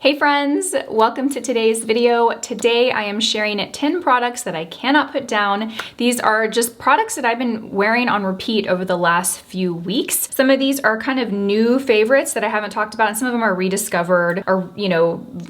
Hey friends, welcome to today's video. Today I am sharing 10 products that I cannot put down. These are just products that I've been wearing on repeat over the last few weeks. Some of these are kind of new favorites that I haven't talked about, and some of them are rediscovered or,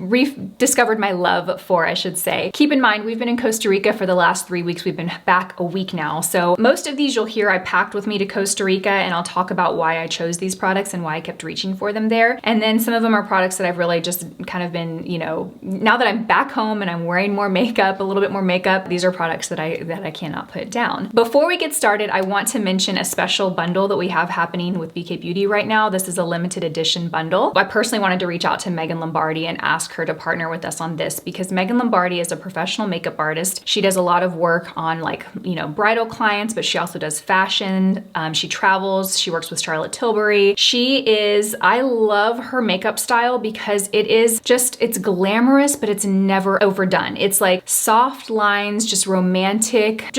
rediscovered my love for, I should say. Keep in mind, we've been in Costa Rica for the last 3 weeks. We've been back a week now. So most of these you'll hear I packed with me to Costa Rica, and I'll talk about why I chose these products and why I kept reaching for them there. And then some of them are products that I've really just kind of been, now that I'm back home and I'm wearing more makeup, a little bit more makeup, these are products that I cannot put down. Before we get started, I want to mention a special bundle that we have happening with BK Beauty right now. This is a limited edition bundle. I personally wanted to reach out to Megan Lombardi and ask her to partner with us on this because Megan Lombardi is a professional makeup artist. She does a lot of work on bridal clients, but she also does fashion. She travels, she works with Charlotte Tilbury. I love her makeup style because it's glamorous, but it's never overdone. It's like soft lines, just romantic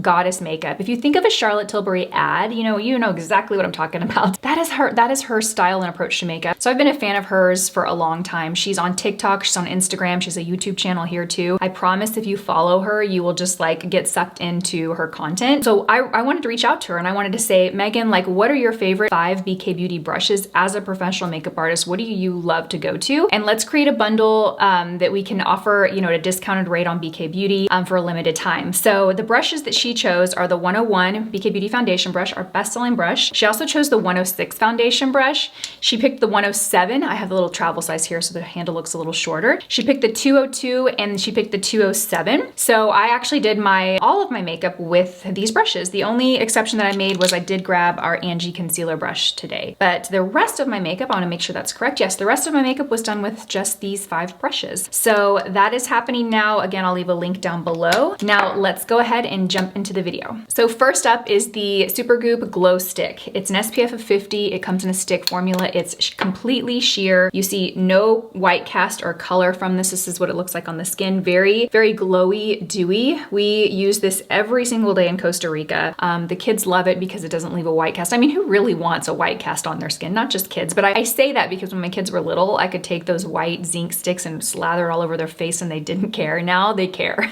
goddess makeup. If you think of a Charlotte Tilbury ad, you know exactly what I'm talking about. That is her style and approach to makeup. So I've been a fan of hers for a long time. She's on TikTok, she's on Instagram, she's a YouTube channel here too. I promise if you follow her, you will just get sucked into her content. So I wanted to reach out to her and I wanted to say, Megan, what are your favorite 5 BK Beauty brushes as a professional makeup artist? What do you love to go to? And let's create a bundle that we can offer, at a discounted rate on BK Beauty for a limited time. So the brushes that she chose are the 101 BK Beauty foundation brush, our best-selling brush. She also chose the 106 foundation brush. She picked the 107. I have the little travel size here, so the handle looks a little shorter. She picked the 202 and she picked the 207. So I actually did all of my makeup with these brushes. The only exception that I made was I did grab our Angie concealer brush today. But the rest of my makeup, I want to make sure that's correct. Yes, the rest of my makeup was done with just these 5 brushes. So that is happening now. Again, I'll leave a link down below. Now let's go ahead and jump into the video. So first up is the Super Goop Glow Stick. It's an SPF of 50. It comes in a stick formula. It's completely sheer. You see no white cast or color from this. This is what it looks like on the skin. Very, very glowy, dewy. We use this every single day in Costa Rica. The kids love it because it doesn't leave a white cast. I mean, who really wants a white cast on their skin? Not just kids, but I say that because when my kids were little, I could take those white zinc sticks and slather it all over their face and they didn't care. Now they care.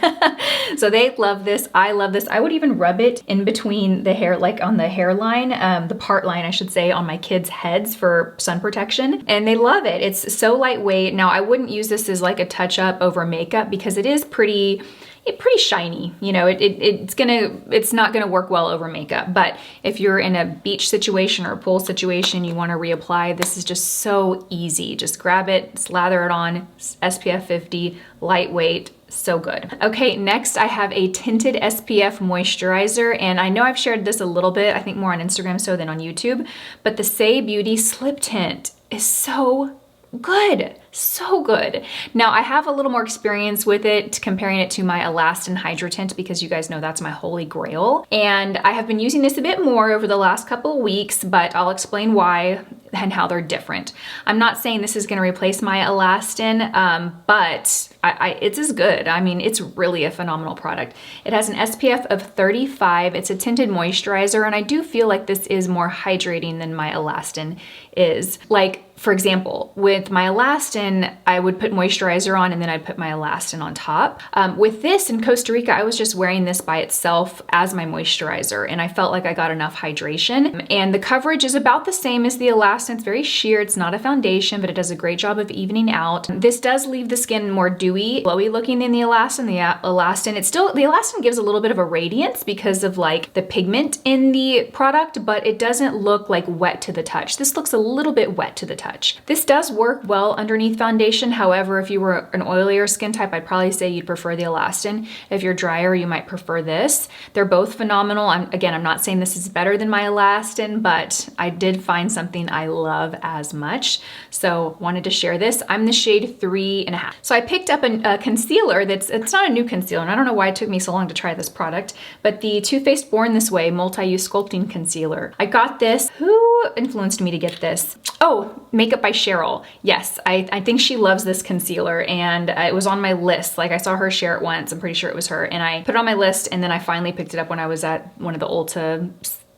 So they love this. I love this. I would even rub it in between the hair, on the hairline, the part line, I should say, on my kids' heads for sun protection. And they love it. It's so lightweight. Now I wouldn't use this as a touch up over makeup because it is pretty shiny. It's not gonna work well over makeup. But if you're in a beach situation or a pool situation, you wanna reapply, this is just so easy. Just grab it, slather it on, SPF 50, lightweight, so good. Okay, next I have a tinted SPF moisturizer, and I know I've shared this a little bit, I think more on Instagram so than on YouTube, but the Say Beauty Slip Tint is so good. So good. Now I have a little more experience with it, comparing it to my Elastin Hydra Tint because you guys know that's my holy grail. And I have been using this a bit more over the last couple of weeks, but I'll explain why and how they're different. I'm not saying this is going to replace my Elastin, but it's as good. I mean, it's really a phenomenal product. It has an SPF of 35. It's a tinted moisturizer, and I do feel like this is more hydrating than my Elastin is. For example, with my Elastin, I would put moisturizer on and then I'd put my Elastin on top. With this in Costa Rica, I was just wearing this by itself as my moisturizer, and I felt like I got enough hydration. And the coverage is about the same as the Elastin. It's very sheer. It's not a foundation, but it does a great job of evening out. This does leave the skin more dewy, glowy looking than the Elastin. The Elastin gives a little bit of a radiance because of the pigment in the product, but it doesn't look wet to the touch. This looks a little bit wet to the touch. This does work well underneath foundation. However, if you were an oilier skin type, I'd probably say you'd prefer the Elastin. If you're drier, you might prefer this. They're both phenomenal. I'm not saying this is better than my Elastin, but I did find something I love as much. So wanted to share this. I'm the shade 3.5. So I picked up a concealer it's not a new concealer, and I don't know why it took me so long to try this product, but the Too Faced Born This Way Multi-Use Sculpting Concealer. I got this. Who influenced me to get this? Oh, Makeup by Cheryl. Yes, I think she loves this concealer, and it was on my list. I saw her share it once. I'm pretty sure it was her, and I put it on my list, and then I finally picked it up when I was at one of the Ulta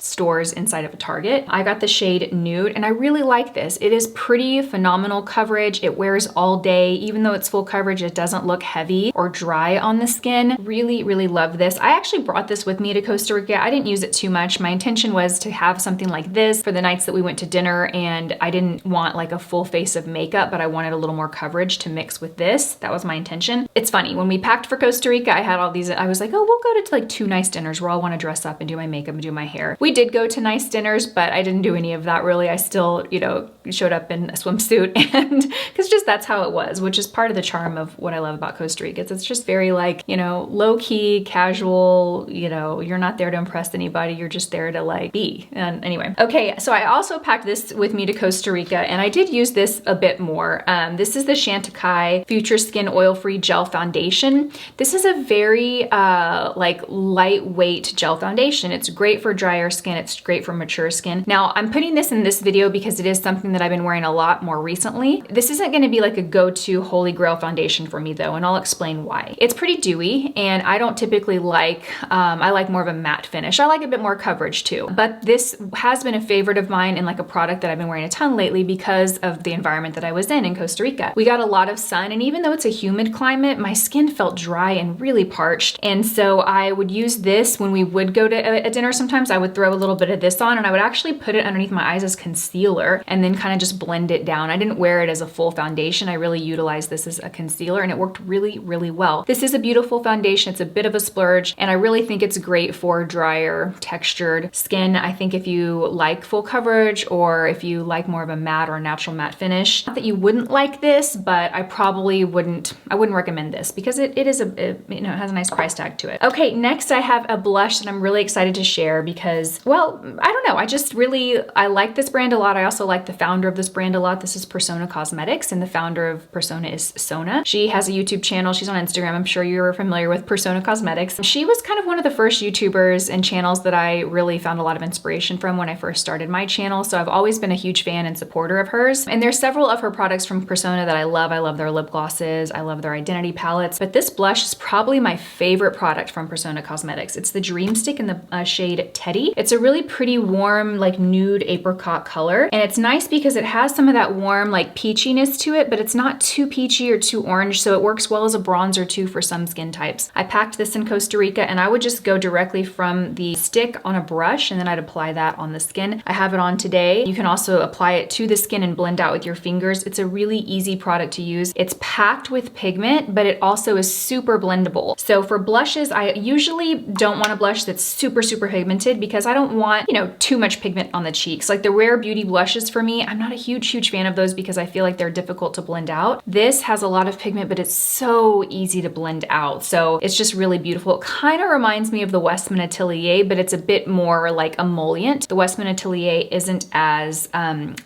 stores inside of a Target. I got the shade Nude, and I really like this. It is pretty phenomenal coverage. It wears all day. Even though it's full coverage, it doesn't look heavy or dry on the skin. Really, really love this. I actually brought this with me to Costa Rica. I didn't use it too much. My intention was to have something like this for the nights that we went to dinner, and I didn't want like a full face of makeup, but I wanted a little more coverage to mix with this. That was my intention. It's funny, when we packed for Costa Rica, I had all these, I was like, oh, we'll go to like 2 nice dinners where I'll want to dress up and do my makeup and do my hair. We did go to nice dinners, but I didn't do any of that really. I still, you know, showed up in a swimsuit, and because just that's how it was, which is part of the charm of what I love about Costa Rica. It's just very like, you know, low-key, casual, you know, you're not there to impress anybody, you're just there to like be. And anyway, okay, so I also packed this with me to Costa Rica, and I did use this a bit more. This is the Chantecaille Future Skin Oil-Free Gel Foundation. This is a very like lightweight gel foundation. It's great for drier skin. It's great for mature skin. Now, I'm putting this in this video because it is something that I've been wearing a lot more recently. This isn't going to be like a go-to holy grail foundation for me though, and I'll explain why. It's pretty dewy, and I don't typically like, I like more of a matte finish. I like a bit more coverage too, but this has been a favorite of mine and like a product that I've been wearing a ton lately because of the environment that I was in Costa Rica. We got a lot of sun, and even though it's a humid climate, my skin felt dry and really parched. And so I would use this when we would go to a dinner. Sometimes I would throw a little bit of this on, and I would actually put it underneath my eyes as concealer and then kind of just blend it down. I didn't wear it as a full foundation. I really utilized this as a concealer, and it worked really, really well. This is a beautiful foundation. It's a bit of a splurge, and I really think it's great for drier, textured skin. I think if you like full coverage, or if you like more of a matte or natural matte finish, not that you wouldn't like this, but I probably wouldn't recommend this because it is you know, it has a nice price tag to it. Okay, next I have a blush that I'm really excited to share because, well, I don't know, I like this brand a lot. I also like the founder of this brand a lot. This is Persona Cosmetics, and the founder of Persona is Sona. She has a YouTube channel. She's on Instagram. I'm sure you're familiar with Persona Cosmetics. She was kind of one of the first YouTubers and channels that I really found a lot of inspiration from when I first started my channel. So I've always been a huge fan and supporter of hers. And there's several of her products from Persona that I love. I love their lip glosses. I love their identity palettes. But this blush is probably my favorite product from Persona Cosmetics. It's the Dream Stick in the shade Teddy. It's a really pretty warm, like nude apricot color. And it's nice because it has some of that warm, like peachiness to it, but it's not too peachy or too orange. So it works well as a bronzer too for some skin types. I packed this in Costa Rica, and I would just go directly from the stick on a brush, and then I'd apply that on the skin. I have it on today. You can also apply it to the skin and blend out with your fingers. It's a really easy product to use. It's packed with pigment, but it also is super blendable. So for blushes, I usually don't want a blush that's super, super pigmented because I don't want, you know, too much pigment on the cheeks. Like the Rare Beauty blushes for me, I'm not a huge fan of those because I feel like they're difficult to blend out. This has a lot of pigment, but it's so easy to blend out. So it's just really beautiful. It kind of reminds me of the Westman Atelier, but it's a bit more like emollient. The Westman Atelier isn't as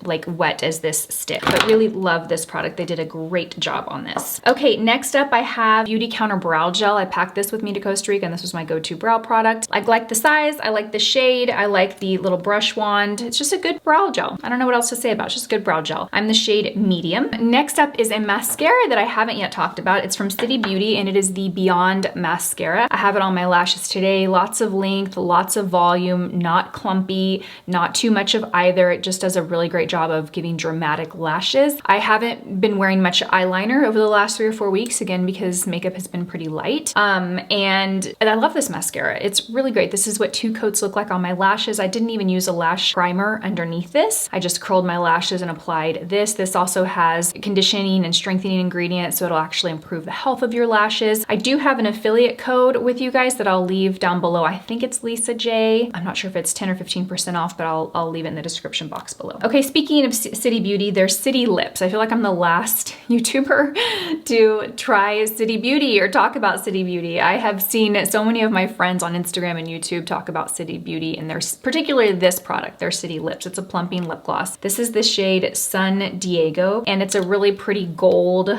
like wet as this stick, but really love this product. They did a great job on this. Okay, next up I have Beauty Counter Brow Gel. I packed this with me to Costa Rica, and this was my go-to brow product. I like the size, I like the shade, I like the little brush wand. It's just a good brow gel. I don't know what else to say about it. It's just a good brow gel. I'm the shade Medium. Next up is a mascara that I haven't yet talked about. It's from City Beauty, and it is the Beyond Mascara. I have it on my lashes today. Lots of length, lots of volume, not clumpy, not too much of either. It just does a really great job of giving dramatic lashes. I haven't been wearing much eyeliner over the last 3 or 4 weeks, again, because makeup has been pretty light. And I love this mascara. It's really great. This is what 2 coats look like on my lashes. I didn't even use a lash primer underneath this. I just curled my lashes and applied this. This also has conditioning and strengthening ingredients, so it'll actually improve the health of your lashes. I do have an affiliate code with you guys that I'll leave down below. I think it's Lisa J. I'm not sure if it's 10 or 15% off, but I'll leave it in the description box below. Okay, speaking of City Beauty, there's City Lips. I feel like I'm the last YouTuber to try City Beauty or talk about City Beauty. I have seen so many of my friends on Instagram and YouTube talk about City Beauty, and there's particularly this product, their City Lips. It's a plumping lip gloss. This is the shade Sun Diego, and it's a really pretty gold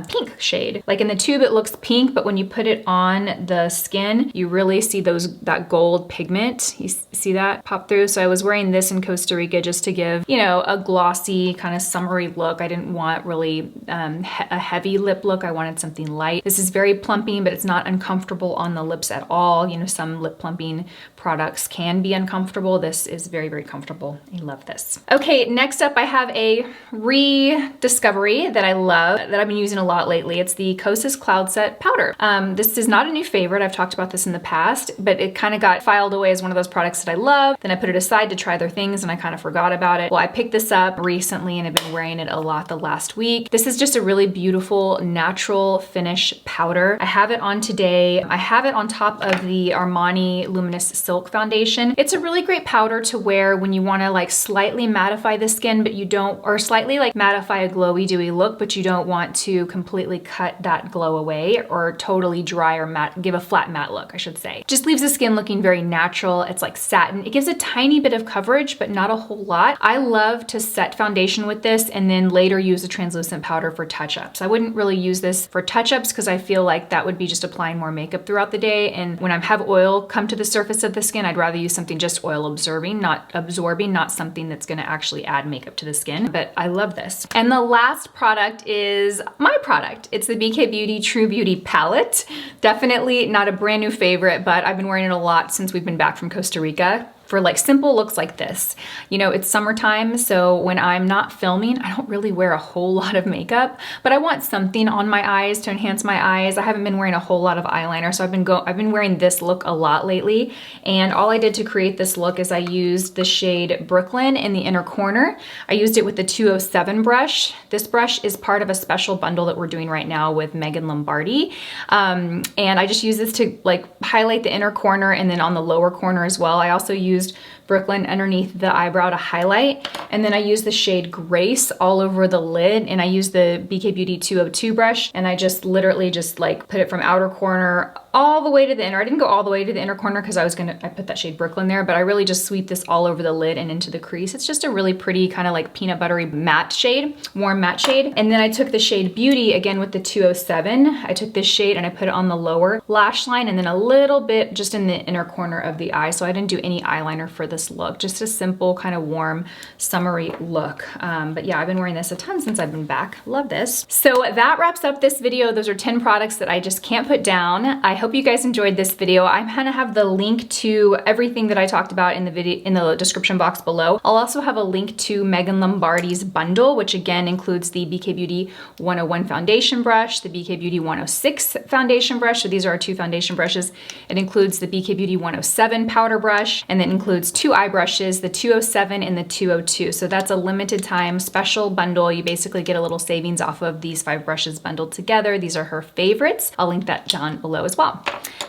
pink shade. Like in the tube it looks pink, but when you put it on the skin, you really see that gold pigment. You see that pop through? So I was wearing this in Costa Rica just to give, you know, a glossy kind of summery look. I didn't want really a heavy lip look. I wanted something light. This is very plumping, but it's not uncomfortable on the lips at all. You know, some lip plumping products can can be uncomfortable, this is very, very comfortable. I love this. Okay, next up I have a Rediscovery that I love, that I've been using a lot lately. It's the Kosas Cloud Set Powder. This is not a new favorite. I've talked about this in the past, but it kind of got filed away as one of those products that I love. Then I put it aside to try other things and I kind of forgot about it. Well, I picked this up recently and I've been wearing it a lot the last week. This is just a really beautiful natural finish powder. I have it on today. I have it on top of the Armani Luminous Silk Foundation. It's a really great powder to wear when you want to like slightly mattify the skin, but you don't, or slightly like mattify a glowy dewy look, but you don't want to completely cut that glow away or totally dry or matte, give a flat matte look, I should say. Just leaves the skin looking very natural. It's like satin. It gives a tiny bit of coverage, but not a whole lot. I love to set foundation with this and then later use a translucent powder for touch-ups. I wouldn't really use this for touch-ups because I feel like that would be just applying more makeup throughout the day. And when I have oil come to the surface of the skin, I'd rather use something just oil absorbing, not something that's gonna actually add makeup to the skin. But I love this. And the last product is my product. It's the BK Beauty True Beauty Palette. Definitely not a brand new favorite, but I've been wearing it a lot since we've been back from Costa Rica. For like simple looks like this. You know, it's summertime, so when I'm not filming, I don't really wear a whole lot of makeup, but I want something on my eyes to enhance my eyes. I haven't been wearing a whole lot of eyeliner, so I've been wearing this look a lot lately. And all I did to create this look is I used the shade Brooklyn in the inner corner. I used it with the 207 brush. This brush is part of a special bundle that we're doing right now with Megan Lombardi. And I just use this to like highlight the inner corner and then on the lower corner as well. I also used Brooklyn underneath the eyebrow to highlight. And then I use the shade Grace all over the lid, and I use the BK Beauty 202 brush, and I just literally just like put it from outer corner all the way to the inner. I didn't go all the way to the inner corner because I put that shade Brooklyn there, but I really just sweep this all over the lid and into the crease. It's just a really pretty kind of like peanut buttery matte shade, warm matte shade. And then I took the shade Beauty again with the 207. I took this shade and I put it on the lower lash line and then a little bit just in the inner corner of the eye. So I didn't do any eyeliner for this look, just a simple kind of warm summery look. But yeah, I've been wearing this a ton since I've been back. Love this. So that wraps up this video. Those are 10 products that I just can't put down. I hope you guys enjoyed this video. I'm gonna have the link to everything that I talked about in the video in the description box below. I'll also have a link to Megan Lombardi's bundle, which again includes the BK Beauty 101 foundation brush, the BK Beauty 106 foundation brush. So these are our two foundation brushes. It includes the BK Beauty 107 powder brush, and then includes two eye brushes, the 207 and the 202. So that's a limited time special bundle. You basically get a little savings off of these 5 brushes bundled together. These are her favorites. I'll link that down below as well.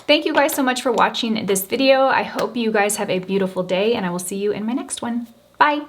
Thank you guys so much for watching this video. I hope you guys have a beautiful day and I will see you in my next one. Bye.